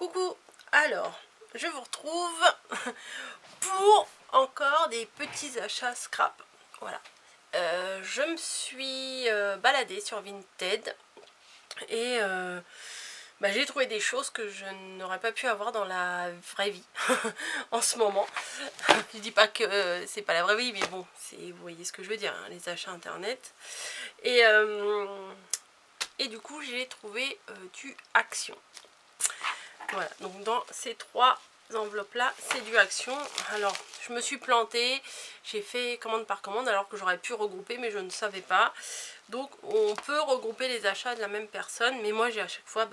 Coucou, alors je vous retrouve pour encore des petits achats scrap. Voilà, je me suis baladée sur Vinted et j'ai trouvé des choses que je n'aurais pas pu avoir dans la vraie vie en ce moment. Je dis pas que c'est pas la vraie vie, mais bon, vous voyez ce que je veux dire, hein, les achats internet. Et du coup j'ai trouvé du Action. Voilà, donc dans ces trois enveloppes là c'est du Action. Alors je me suis plantée, j'ai fait commande par commande alors que j'aurais pu regrouper, mais je ne savais pas. Donc on peut regrouper les achats de la même personne, mais moi j'ai à chaque fois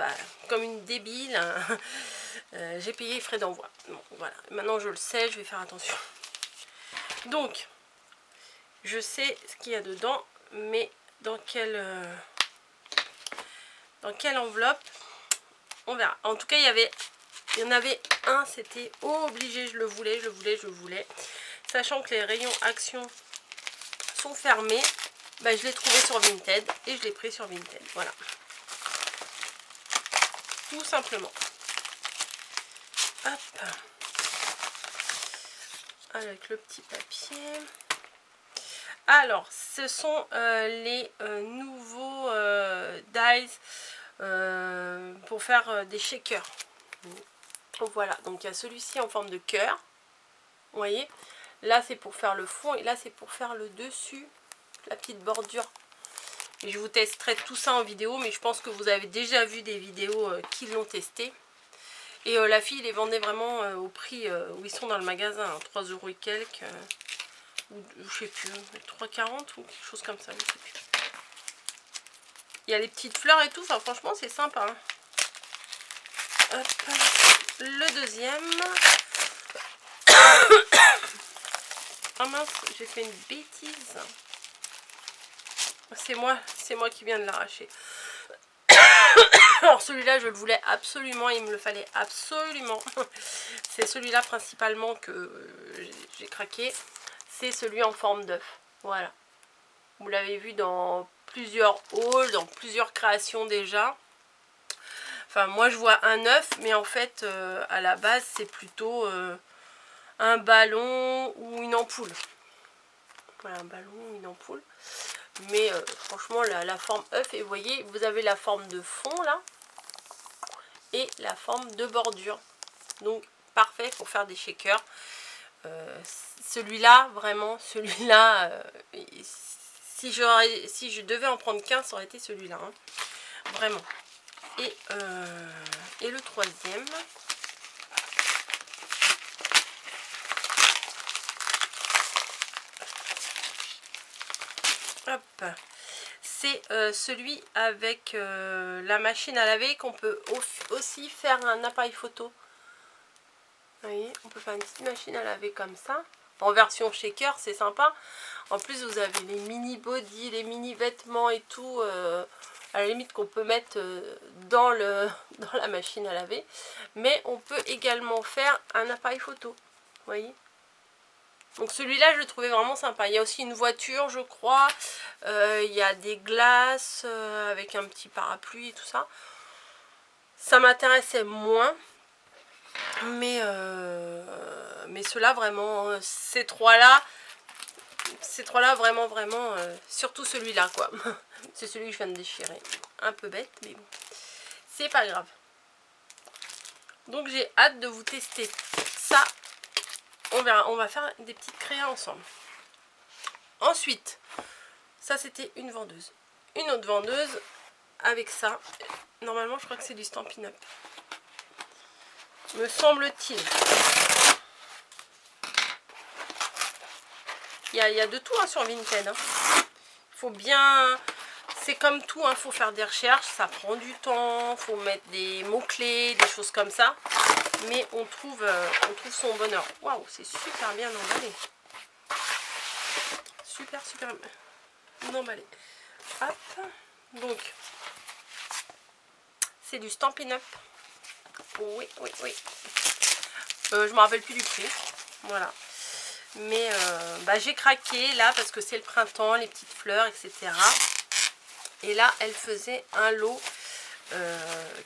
comme une débile j'ai payé les frais d'envoi. Bon, voilà, maintenant je le sais, je vais faire attention. Donc je sais ce qu'il y a dedans, mais dans quelle enveloppe on verra. En tout cas il y en avait un, c'était obligé, je le voulais. Sachant que les rayons Action sont fermés, je l'ai trouvé sur Vinted et je l'ai pris sur Vinted. Voilà. Tout simplement. Hop. Avec le petit papier. Alors, ce sont les nouveaux dies pour faire des shakers. Voilà, donc il y a celui-ci en forme de cœur. Vous voyez, là c'est pour faire le fond et là c'est pour faire le dessus, la petite bordure. Et je vous testerai tout ça en vidéo, mais je pense que vous avez déjà vu des vidéos qui l'ont testé. Et la fille les vendait vraiment au prix où ils sont dans le magasin, hein, 3 € et quelques, ou je sais plus, 3,40 ou quelque chose comme ça, je sais plus. Il y a les petites fleurs et tout, enfin franchement c'est sympa. Hein. Hop. Le deuxième. Oh mince, j'ai fait une bêtise. C'est moi qui viens de l'arracher. Alors celui-là je le voulais absolument, il me le fallait absolument. C'est celui-là principalement que j'ai craqué. C'est celui en forme d'œuf. Voilà. Vous l'avez vu dans plusieurs hauls, dans plusieurs créations déjà. Enfin moi je vois un œuf, mais en fait à la base c'est plutôt un ballon ou une ampoule. Voilà, un ballon ou une ampoule. Mais franchement la forme œuf, et vous voyez vous avez la forme de fond là et la forme de bordure, donc parfait pour faire des shakers. Celui-là vraiment, si je devais en prendre qu'un, ça aurait été celui-là, hein, vraiment. Et le troisième, hop, c'est celui avec la machine à laver, qu'on peut aussi faire un appareil photo. Vous voyez, on peut faire une petite machine à laver comme ça. En version shaker, c'est sympa. En plus, vous avez les mini body, les mini vêtements et tout, à la limite qu'on peut mettre dans la machine à laver. Mais on peut également faire un appareil photo. Vous voyez. Donc celui-là, je le trouvais vraiment sympa. Il y a aussi une voiture, je crois. Il y a des glaces avec un petit parapluie et tout ça. Ça m'intéressait moins. Mais ceux-là, vraiment, ces trois-là, vraiment, surtout celui-là, quoi. C'est celui que je viens de déchirer. Un peu bête, mais bon. C'est pas grave. Donc j'ai hâte de vous tester ça. On verra, on va faire des petites créas ensemble. Ensuite, ça c'était une vendeuse. Une autre vendeuse avec ça. Normalement, je crois que c'est du Stampin' Up. Me semble-t-il. Il y a de tout hein, sur Vinted. Hein. Faut bien... C'est comme tout, il faut faire des recherches, ça prend du temps, faut mettre des mots-clés, des choses comme ça. Mais on trouve son bonheur. Waouh, c'est super bien emballé. Super bien emballé. Hop. Donc, c'est du Stampin' Up. Oui. Je me rappelle plus du prix. Voilà. Mais j'ai craqué là parce que c'est le printemps, les petites fleurs, etc. Et là, elle faisait un lot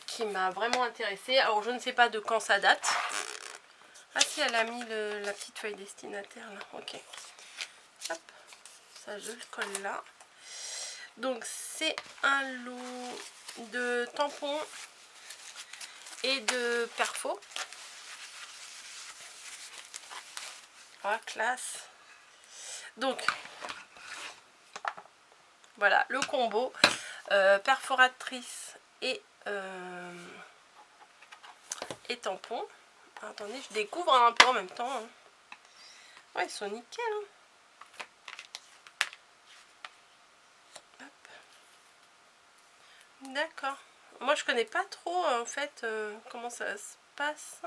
qui m'a vraiment intéressée. Alors je ne sais pas de quand ça date. Ah si, elle a mis la petite feuille destinataire là. Ok. Hop. Ça je le colle là. Donc c'est un lot de tampons et de perfos. Ah, classe. Donc voilà le combo perforatrice et tampon. Attendez, je découvre un peu en même temps. Hein. Ouais, ils sont nickel. Hein. D'accord. Moi, je connais pas trop en fait comment ça se passe.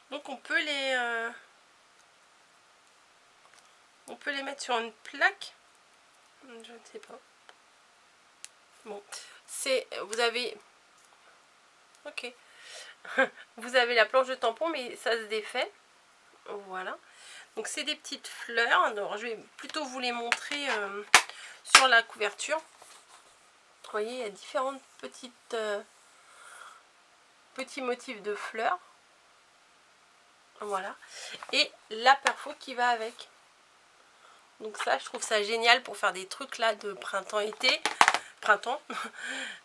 Donc, on peut les mettre sur une plaque. Je ne sais pas. Bon, vous avez. Ok. Vous avez la planche de tampon, mais ça se défait. Voilà. Donc c'est des petites fleurs. Alors je vais plutôt vous les montrer sur la couverture. Vous voyez, il y a différentes petits motifs de fleurs. Voilà. Et la perfo qui va avec. Donc ça, je trouve ça génial pour faire des trucs là de printemps-été. Printemps.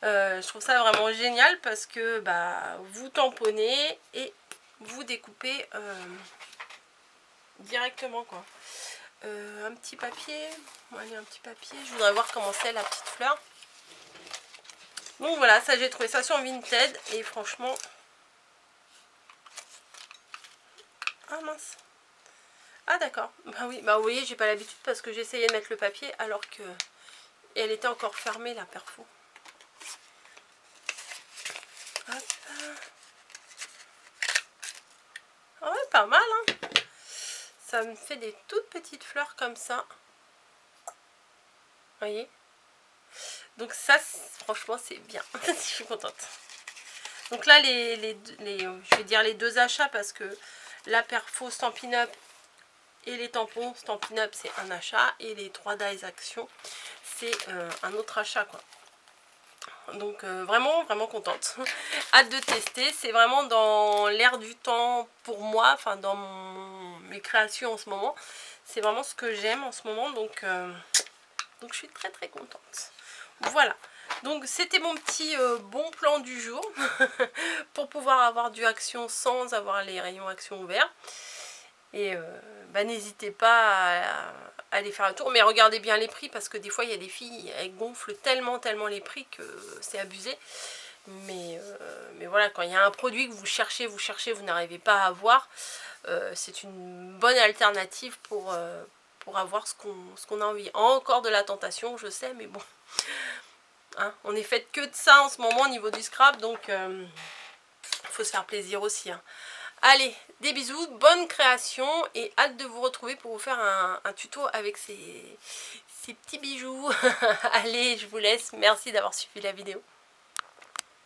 Je trouve ça vraiment génial parce que bah, vous tamponnez et vous découpez directement quoi. Un petit papier. Allez, un petit papier. Je voudrais voir comment c'est la petite fleur. Donc voilà, ça j'ai trouvé ça sur Vinted et franchement... Ah mince. Ah d'accord. Bah oui, bah vous voyez, j'ai pas l'habitude parce que j'essayais de mettre le papier alors que elle était encore fermée la perfo. Hop. Ah ouais, pas mal hein. Ça me fait des toutes petites fleurs comme ça. Vous voyez. Donc ça, franchement, c'est bien. Je suis contente. Donc là, je vais dire les deux achats parce que la perfo Stampin' Up et les tampons Stampin' Up, c'est un achat. Et les 3 Dies Action, c'est un autre achat, quoi. Donc vraiment, vraiment contente. Hâte de tester. C'est vraiment dans l'air du temps pour moi. Enfin, dans mes créations en ce moment. C'est vraiment ce que j'aime en ce moment. Donc je suis très, très contente. Voilà. Donc c'était mon petit bon plan du jour pour pouvoir avoir du Action sans avoir les rayons Action ouverts. Et bah, n'hésitez pas à aller faire un tour. Mais regardez bien les prix parce que des fois il y a des filles, elles gonflent tellement les prix que c'est abusé. Mais voilà, quand il y a un produit que vous cherchez, vous n'arrivez pas à avoir, c'est une bonne alternative pour avoir ce qu'on a envie. Encore de la tentation, je sais, mais bon. Hein, on est fait que de ça en ce moment au niveau du scrap, donc faut se faire plaisir aussi. Hein. Allez, des bisous, bonne création et hâte de vous retrouver pour vous faire un tuto avec ces petits bijoux. Allez, je vous laisse. Merci d'avoir suivi la vidéo.